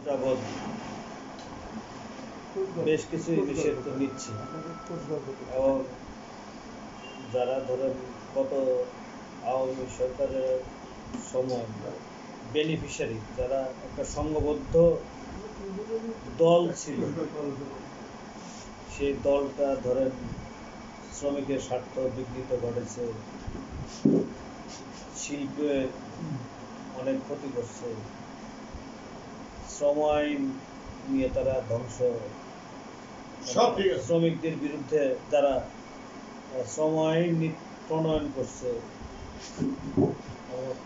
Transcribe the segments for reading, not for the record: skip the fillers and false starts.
যাবৎ বেশ কিছু নিষেধ নিচ্ছি এবং যারা ধরেন গত আওয়ামী সরকারের সময় বেনিফিশিয়ারি যারা একটা সংঘবদ্ধ দল ছিল, সেই দলটা ধরেন শ্রমিকের স্বার্থ বিঘ্নিত ঘটেছে, শিল্পে অনেক ক্ষতি করছে, শ্রম আইন নিয়ে তারা ধ্বংস, শ্রমিকদের বিরুদ্ধে যারা শ্রম আইন প্রণয়ন করছে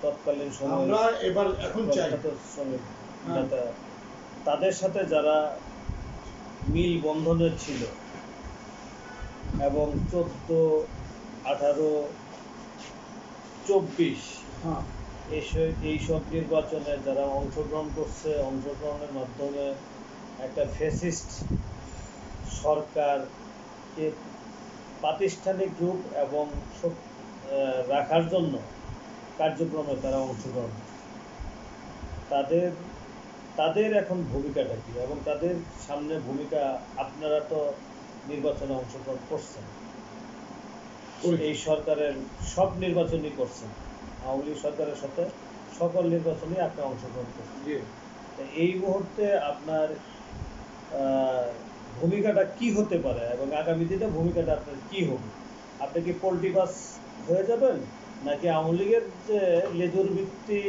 তৎকালীন সময় শ্রমিক নেতা, তাদের সাথে যারা মিল বন্ধনের ছিল এবং 14, 18, 24 এইসব নির্বাচনে যারা অংশগ্রহণ করছে, অংশগ্রহণের মাধ্যমে একটা ফ্যাসিস্ট সরকারকে প্রাতিষ্ঠানিক রূপ এবং রাখার জন্য কার্যক্রমে তারা অংশগ্রহণ, তাদের এখন ভূমিকাটা কী এবং তাদের সামনে ভূমিকা, আপনারা তো নির্বাচনে অংশগ্রহণ করছেন, এই সরকারের সব নির্বাচনই করছেন, আওয়ামী লীগ সরকারের সাথে সকল নির্বাচনেই আপনি অংশগ্রহণ করছেন, এই মুহূর্তে আপনার ভূমিকাটা কি হতে পারে এবং আগামী দিনে ভূমিকাটা আপনার কি হবে? আপনি কি পলিটিকাস হয়ে যাবেন, নাকি আওয়ামী লীগের যে লেজুর ভিত্তি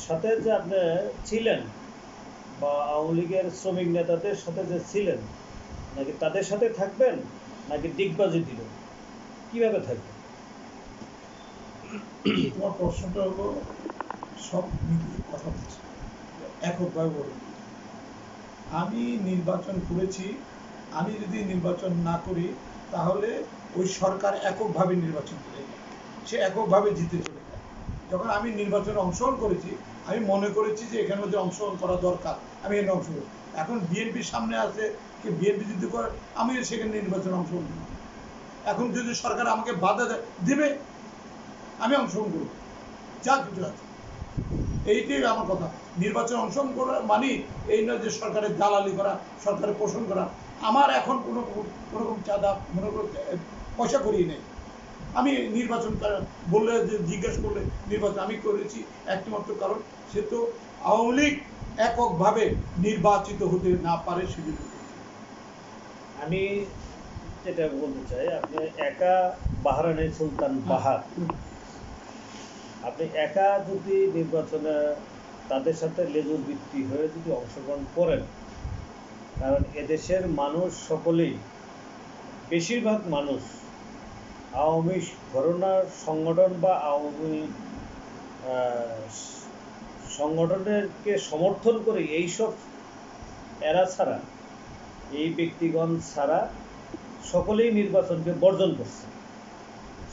সাথে যে আপনি ছিলেন বা আওয়ামী লীগের শ্রমিক নেতাদের সাথে যে ছিলেন, নাকি তাদের সাথে থাকবেন, নাকি ডিগবাজি দিবেন, কিভাবে থাকবেন? তোমার প্রশ্নটা হলো সব কথা বলছি এককভাবে বলুন। আমি নির্বাচন করেছি, আমি যদি নির্বাচন না করি তাহলে ওই সরকার এককভাবে নির্বাচন করে, সে এককভাবে জিতে চলে যায়। যখন আমি নির্বাচনে অংশগ্রহণ করেছি, আমি মনে করেছি যে এখানে মধ্যে অংশগ্রহণ করা দরকার, আমি এখানে অংশগ্রহণ। এখন বিএনপির সামনে আছে কি বিএনপি যদি করে, আমি সেখানে নির্বাচনে অংশগ্রহণ করব। এখন যদি সরকার আমাকে বাধা দেবে, আমি অংশগ্রহণ করব, যা কিছু আছে। এইটাই আমার কথা। নির্বাচনে অংশগ্রহণ করা মানে এই নয় যে সরকারের দালালি করা, সরকারের পোষণ করা। আমার এখন কোনো রকম চাঁদা মনে করে পয়সা করিয়ে নেই। আমি নির্বাচন বললে যে জিজ্ঞেস করলে নির্বাচন আমি করেছি একটিমাত্র কারণ, সে তো আওয়ামী লীগ এককভাবে নির্বাচিত হতে না পারে সেজন্য। আমি যেটা বলতে চাই, আপনি একা বাহরাইনের সুলতান বাহার, আপনি একা যদি নির্বাচনে তাদের সাথে লেজুর ভিত্তি হয়ে যদি অংশগ্রহণ করেন, কারণ এদেশের মানুষ সকলেই, বেশিরভাগ মানুষ আওয়ামী ঘরানার সংগঠন বা আওয়ামী সংগঠনেরকে সমর্থন করে এইসব এরা ছাড়া, এই ব্যক্তিগণ ছাড়া সকলেই নির্বাচনকে বর্জন করছে।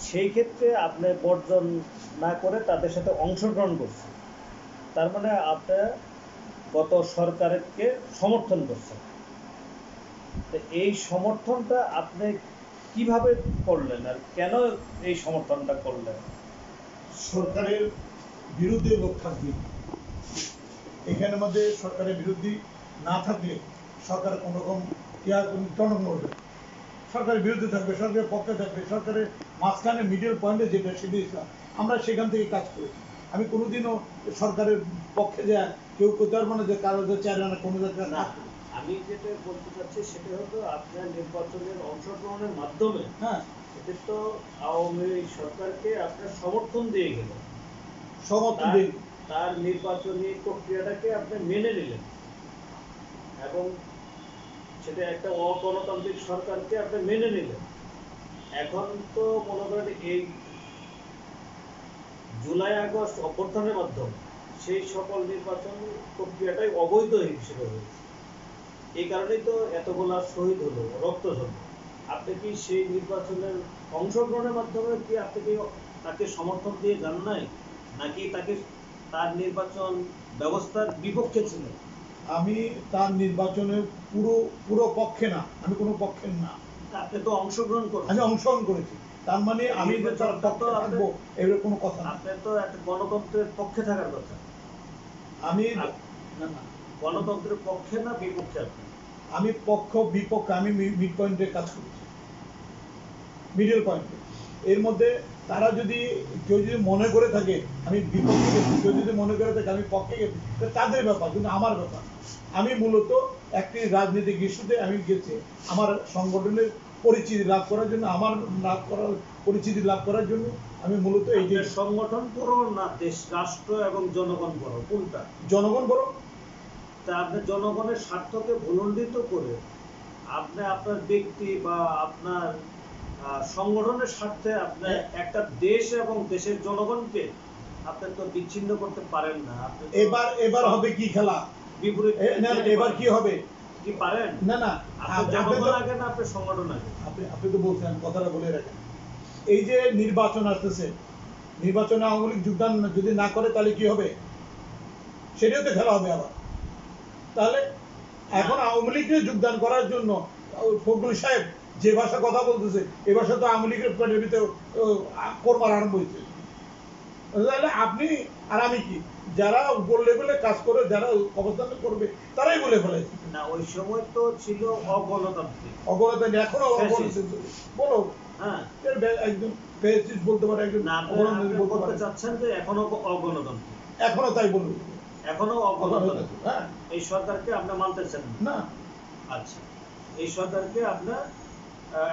সেই ক্ষেত্রে আপনি বর্জন না করে তাদের সাথে অংশগ্রহণ করছেন, তার মানে আপনি গত সরকারকে সমর্থন করছেন। তো এই সমর্থনটা আপনি কিভাবে করলেন আর কেন এই সমর্থনটা করলেন? সরকারের বিরুদ্ধে লোক থাকবে, এখানের মধ্যে সরকারের বিরোধী না থাকলে সরকার কোনো রকম টনক নড়বে। সরকারের বিরুদ্ধে থাকবে, সরকারের পক্ষে থাকবে, সরকারের মাঝখানে মিডল পয়েন্টে যেটা সেটা ইসলাম, আমরা সেখান থেকে কাজ করেছি। আমি কোনোদিনও সরকারের পক্ষে যে কেউ করতে পারবো না যে কারো যে চার আনা কোনো জায়গায় না। আমি যেটা বলতে চাচ্ছি সেটা হলো আপনার নির্বাচনের অংশগ্রহণের মাধ্যমে, এদের তো আওয়ামী সরকারকে আপনার সমর্থন দিয়ে গেল, সমর্থন দিয়ে তার নির্বাচনী প্রক্রিয়াটাকে আপনি মেনে নিলেন এবং সেটা একটা অগণতান্ত্রিক সরকারকে আপনি মেনে নিলেন। এখন তো মনে করেন এই জুলাই আগস্ট অভ্যর্থনের মাধ্যমে সেই সকল নির্বাচন প্রক্রিয়াটাই অবৈধ হিসেবে হয়েছে। এই কারণেই তো এতগুলা শহীদ হলো, রক্ত ঝরল। আপনি কি সেই নির্বাচনের অংশগ্রহণের মাধ্যমে কি আপনি কি তাকে সমর্থন দিয়ে যান নাই, নাকি তার নির্বাচন ব্যবস্থার বিপক্ষে ছিলেন? আমি তার নির্বাচনের পুরো পক্ষে না, আমি কোনো পক্ষের না। আপনি তো অংশগ্রহণ করেছেন। আমি অংশগ্রহণ করেছি, তার মানে আমি থাকবো এর কোনো কথা না। আপনি তো একটা গণতন্ত্রের পক্ষে থাকার কথা। আমি না না, গণতন্ত্রের পক্ষে না বিপক্ষে আপনি? আমি পক্ষ বিপক্ষ, আমি মিড পয়েন্টে কাজ করেছি, মিডল পয়েন্টে। এর মধ্যে তারা যদি কেউ যদি মনে করে থাকে আমি বিপক্ষে গেছি, কেউ যদি মনে করে থাকে আমি পক্ষে গেছি, তাদের ব্যাপার, কিন্তু আমার ব্যাপার। আমি মূলত একটি রাজনৈতিক ইস্যুতে আমি গেছি আমার সংগঠনের পরিচিতি লাভ করার জন্য, আমার পরিচিতি লাভ করার জন্য আমি মূলত এই যে সংগঠন বড় না দেশ, রাষ্ট্র এবং জনগণ বড়, কোনটা? জনগণ বড়। তা আপনি জনগণের স্বার্থকে ভুলণ্ডিত করে আপনি আপনার ব্যক্তি বা আপনার সংগঠনের স্বার্থে আপনি একটা দেশ এবং দেশের জনগণকে আপনি তো বিচ্ছিন্ন করতে পারেন না। এবার হবে কি খেলা বিপরীত? এবার কি হবে কি পারেন? না না, আপনি জনগণ আগে না আপনার সংগঠন আগে? আপনি তো বলছেন, কথাটা বলে রাখেন। এই যে নির্বাচন আসতেছে, নির্বাচনে আওয়ামী লীগ যোগদান যদি না করে তাহলে কি হবে, সেটাও তো খেলা হবে আবার। তাহলে এখন আওয়ামী লীগে যোগদান করার জন্য ফখরুল সাহেব যে ভাষা কথা বলতেছে, এ ভাষা তো আওয়ামী লীগের পেটের ভিতরে করবার আরম্ভ হয়েছে। তাহলে আপনি আর আমি কি, যারা উপর লেভেলে কাজ করে, যারা অবস্থান করবে, তারাই বলে ফেলেছে না। ওই সময় তো ছিল অগণতান্ত্রিক, অগণতান্ত্রিক, এখনো অগণতান্ত্রিক বলো। হ্যাঁ, একজন ফ্যাসিস্ট বলতে পারে, একজন অগণতান্ত্রিক বলতে পারে। চাচ্ছেন যে এখনো অগণতান্ত্রিক, এখনো তাই বলবো, এখনো অগণতান্ত্রিক। হ্যাঁ, এই সরকারকে আপনি মানতেছেন না? আচ্ছা, এই সরকারকে আপনার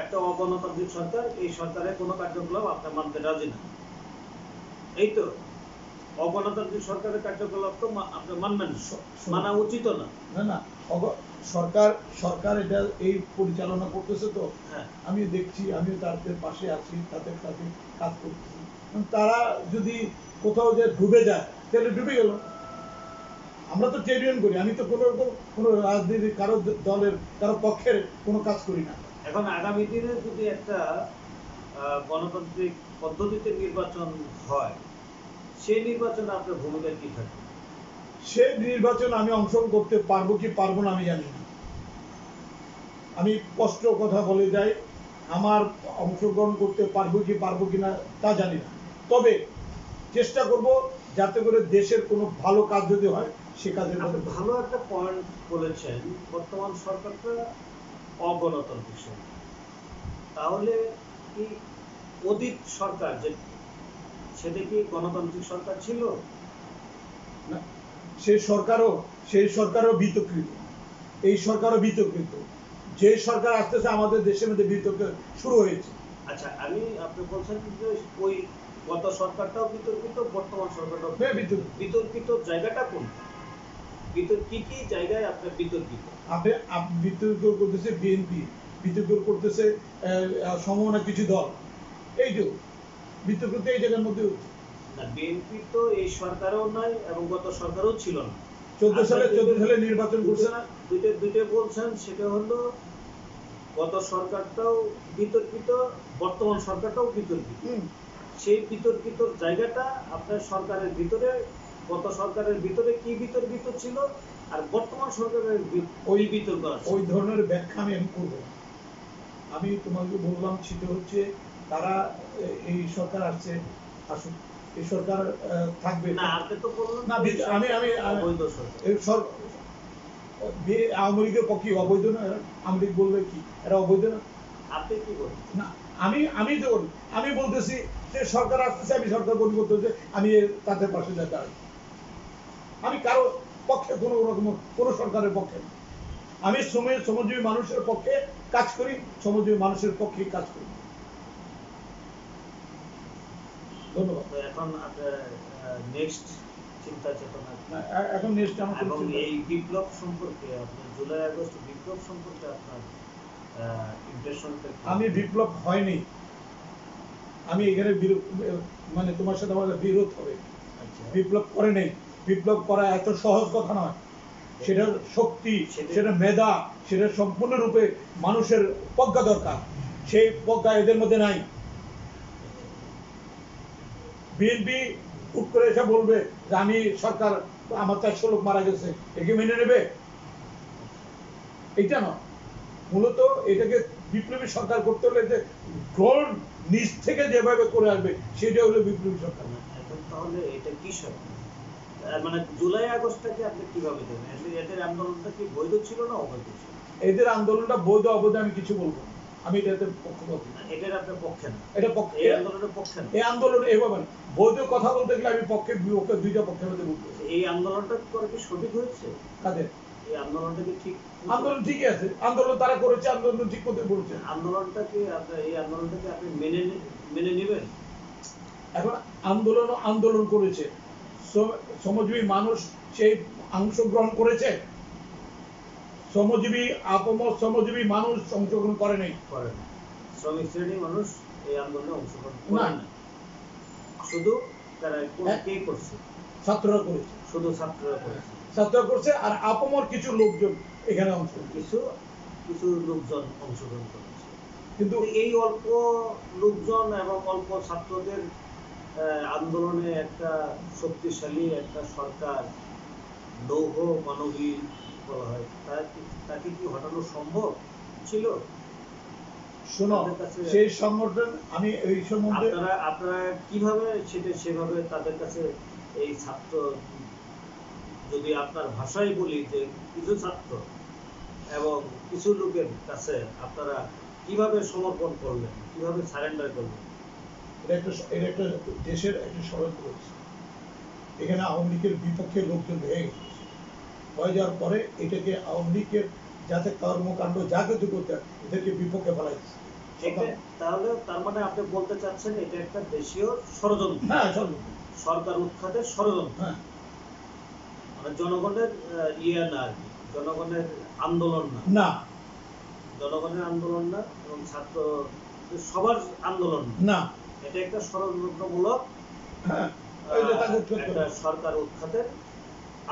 একটা অগণতান্ত্রিক সরকার, এই সরকারের কোনো কার্যকলাপ আপনি মানতে রাজি না, এই তো? অগণতান্ত্রিক সরকারের কার্যকলাপ তো আপনি মানবেন না, মানা উচিত না। না না, সরকার এটা এই পরিচালনা করতেছে, তো আমি দেখছি, আমিও তাদের পাশে আছি, তাদের সাথে কাজ করতেছি। তারা যদি কোথাও যে ডুবে যায় তাহলে ডুবে গেল। আমরা তো ট্রেড ইউনিয়ন করি, আমি তো কোনো রাজনীতি কারো দলের কারো পক্ষের কোনো কাজ করি না। এখন আগামী দিনে যদি একটা গণতান্ত্রিক পদ্ধতিতে নির্বাচন হয়, সেই নির্বাচনে আপনার ভূমিকা কি থাকবে? সেই নির্বাচন আমি অংশগ্রহণ করতে পারবো কি পারবো না আমি জানি না। আমি স্পষ্ট কথা বলে যাই, আমার অংশগ্রহণ করতে পারবো কি পারবো কিনা তা জানি না। তবে চেষ্টা করব যাতে করে দেশের কোনো ভালো কাজ যদি হয় সে কাজের মধ্যে। ভালো একটা পয়েন্ট বলেছেন, বর্তমান সরকারটা অগণতান্ত্রিক সরকার। তাহলে কি অতীত সরকার যে সেটা কি গণতান্ত্রিক সরকার ছিল? না, সেই সরকারও বিতর্কিত, এই সরকারও বিতর্কিত। যে সরকার আসতেছে আমাদের দেশের মধ্যে বিতর্ক শুরু হয়েছে। আচ্ছা, আপনি বলছেন যে ওই গত সরকারটাও বিতর্কিত, বর্তমান সরকারটাও বিতর্কিত। জায়গাটা কোনটা? কি কি জায়গায় আপনার বিতর্কিত? আপনি বিতর্ক করতেছে বিএনপি, বিতর্ক করতেছে সমমনা কিছু দল, এই যে বিতর্ক তো এই জায়গার মধ্যে হচ্ছে না। বিএনপি তো এই সরকারও নাই এবং গত সরকারও ছিল না। 14 সালে নির্বাচন করছে না। দুইটা বলছেন, সেটা হলো গত সরকারটাও বিতর্কিত, বর্তমান সরকারটাও বিতর্কিত। সেই বিতর্কিত জায়গাটা আপনার সরকারের ভিতরে, গত সরকারের ভিতরে কি বিতর্কিত ছিল আর বর্তমান সরকারের ওই বিতর্ক আছে, ওই ধরনের ব্যাখ্যা আমি করব না। আমি তোমাকে বললাম সেটা হচ্ছে তারা এই সরকার আসছে, আসুক, এই সরকার থাকবে না। আপনি তো বললেন না, আমি অবৈধ সরকার। আওয়ামী লীগের পক্ষে অবৈধ না? আওয়ামী লীগ বলবে কি এরা অবৈধ না? আপনি কি বলেন? না, আমি বলতেছি যে সরকার আসতেছে, আমি সরকার পরিবর্তন হচ্ছে, আমি তাদের পাশে দাঁড়াই। আমি কারো পক্ষে কোনো সরকারের পক্ষে না। আমি শ্রমজীবী মানুষের পক্ষে কাজ করি, শ্রমজীবী মানুষের পক্ষে কাজ করি। ধন্যবাদ। এখন আপনার নেক্সট চিন্তা চেতনা, এখন নেক্সট এবং এই বিপ্লব সম্পর্কে, আপনার জুলাই আগস্ট বিপ্লব সম্পর্কে আপনার ইমপ্রেশনটা? আমি বিপ্লব হয়নি, আমি এখানে মানে তোমার সাথে আমাদের বিরোধ হবে। বিপ্লব করে নেই, বিপ্লব করা এত সহজ কথা নয়। সেটা শক্তি, সেটা মেধা, সেটা সম্পূর্ণরূপে মানুষের প্রজ্ঞা দরকার। সেই প্রজ্ঞা এদের মধ্যে নাই। বিএনপি হুট করে এসে বলবে যে আমি সরকার, আমার 400 লোক মারা গেছে, একে মেনে নেবে? এটা নয়। মূলত এটাকে বিপ্লবী সরকার করতে হলে যে গ্রাউন্ড নিচ থেকে যেভাবে করে আসবে সেটা হলো বিপ্লবী সরকার। এখন তাহলে এটা কি সরকার? মানে জুলাই আগস্টটাকে আপনি কিভাবে দেবেন? এদের আন্দোলনটা কি বৈধ ছিল না অবৈধ ছিল? এদের আন্দোলনটা বৈধ অবৈধ আমি কিছু বলবো না। আমি এটাতে পক্ষপাত না। এটার আপনার পক্ষে না, এটা পক্ষে, এই আন্দোলনের পক্ষে না। এই আন্দোলন এইভাবে না। বৈধ কথা বলতে গেলে আমি পক্ষে বিপক্ষে দুইটা পক্ষের মধ্যে বলবো। এই আন্দোলনটা করে কি সঠিক হয়েছে? কাদের এই আন্দোলনটা কি ঠিক? আন্দোলন ঠিকই আছে, আন্দোলন তারা করেছে, আন্দোলন ঠিক মতো বলছে। আন্দোলনটাকে আপনার এই আন্দোলনটাকে আপনি মেনে নেবেন? এখন আন্দোলন করেছে, শ্রমজীবী মানুষ সেই অংশগ্রহণ করেছে। শ্রমজীবী মানুষ অংশগ্রহণ করে নাই। করেন শ্রমিক শ্রেণীর মানুষ এই আন্দোলনে অংশগ্রহণ করে না, শুধু তারা কে করছে? ছাত্ররা করেছে, শুধু ছাত্ররা করেছে। ছাত্ররা করছে, আর আপমর কিছু লোকজন এখানে কিছু লোকজন অংশগ্রহণ করেছে। কিন্তু এই অল্প লোকজন এবং অল্প ছাত্রদের আন্দোলনে একটা শক্তিশালী একটা সরকার, লৌহ মানবী বলা হয়, তাকে কি হটানো সম্ভব ছিল? শোনো, সেই সংগঠন আমি এই সম্বন্ধে আপনারা কিভাবে সেভাবে তাদের কাছে এই ছাত্র, যদি আপনার ভাষায় বলি যে কিছু ছাত্র এবং কিছু লোকের কাছে আপনারা কিভাবে সমর্পণ করলেন, কিভাবে সারেন্ডার করলেন? এটা একটা দেশের একটা ষড়যন্ত্র হচ্ছে। এখানে আওয়ামী লীগের বিপক্ষে লোকজন হয়ে গেছে, হয়ে যাওয়ার পরে এটাকে আওয়ামী লীগের যাতে কর্মকাণ্ড যা কিছু করতে এদেরকে বিপক্ষে ফেলাইছে। তাহলে তার মানে আপনি বলতে চাচ্ছেন এটা একটা দেশীয় ষড়যন্ত্র? হ্যাঁ, সরকার উৎখাতের ষড়যন্ত্র। হ্যাঁ, মানে জনগণের না আর কি, জনগণের আন্দোলন না, জনগণের আন্দোলন না এবং ছাত্র সবার আন্দোলন না, এটা একটা ষড়যন্ত্রমূলক একটা সরকার উৎখাতের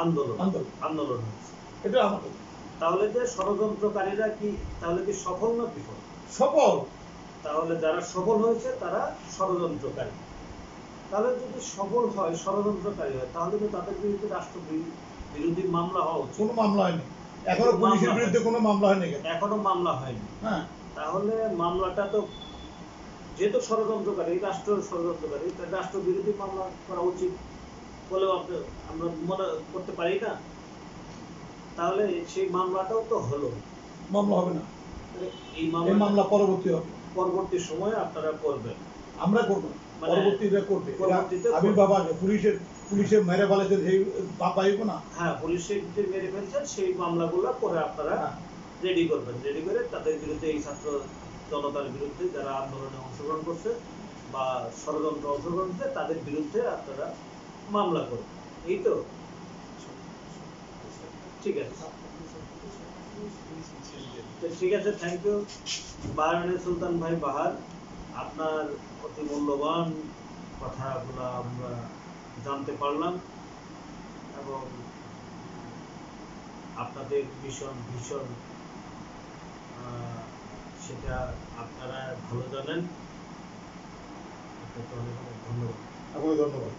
আন্দোলন হচ্ছে। এটা আমাদের। তাহলে যে ষড়যন্ত্রকারীরা কি তাহলে কি সফল না বিফল? সফল। তাহলে যারা সফল হয়েছে তারা ষড়যন্ত্রকারী। তাহলে যদি সফল হয়, ষড়যন্ত্রকারী হয়, তাহলে তো তাদের বিরুদ্ধে রাষ্ট্র বিরোধী মামলা হওয়া উচিত। কোনো মামলা হয়নি এখনো, পুলিশের বিরুদ্ধে কোনো মামলা হয়নি, এখনো মামলা হয়নি। হ্যাঁ, তাহলে মামলাটা তো যেহেতু ষড়যন্ত্রকারী, রাষ্ট্র ষড়যন্ত্রকারী, রাষ্ট্র বিরোধী মামলা করা উচিত বলেও আমরা মনে করতে পারি না। তাহলে সেই মামলাটাও তো হলো। মামলা হবে না, এই মামলা পরবর্তী সময়ে আপনারা করবেন, আমরা করবো, পরবর্তীতে করবে। আমি বাবা পুলিশে মেরে ফেলেছে, সেই পাইব না। হ্যাঁ, পুলিশে যে মেরে ফেলছেন সেই মামলাগুলো পরে আপনারা রেডি করবেন, রেডি করে তাদের বিরুদ্ধে, এই ছাত্র জনতার বিরুদ্ধে যারা আন্দোলনে অংশগ্রহণ করছে বা ষড়যন্ত্র অংশগ্রহণ করছে তাদের বিরুদ্ধে আপনারা মামলা করবেন। এই তো ঠিক আছে, ঠিক আছে। থ্যাংক ইউ বাহারানের সুলতান ভাই বাহার, আপনার অতি মূল্যবান কথাগুলো আমরা জানতে পারলাম এবং আপনাদের ভীষণ সেটা আপনারা ভালো জানেন। আপনাকে অনেক ধন্যবাদ। আপনাকে ধন্যবাদ।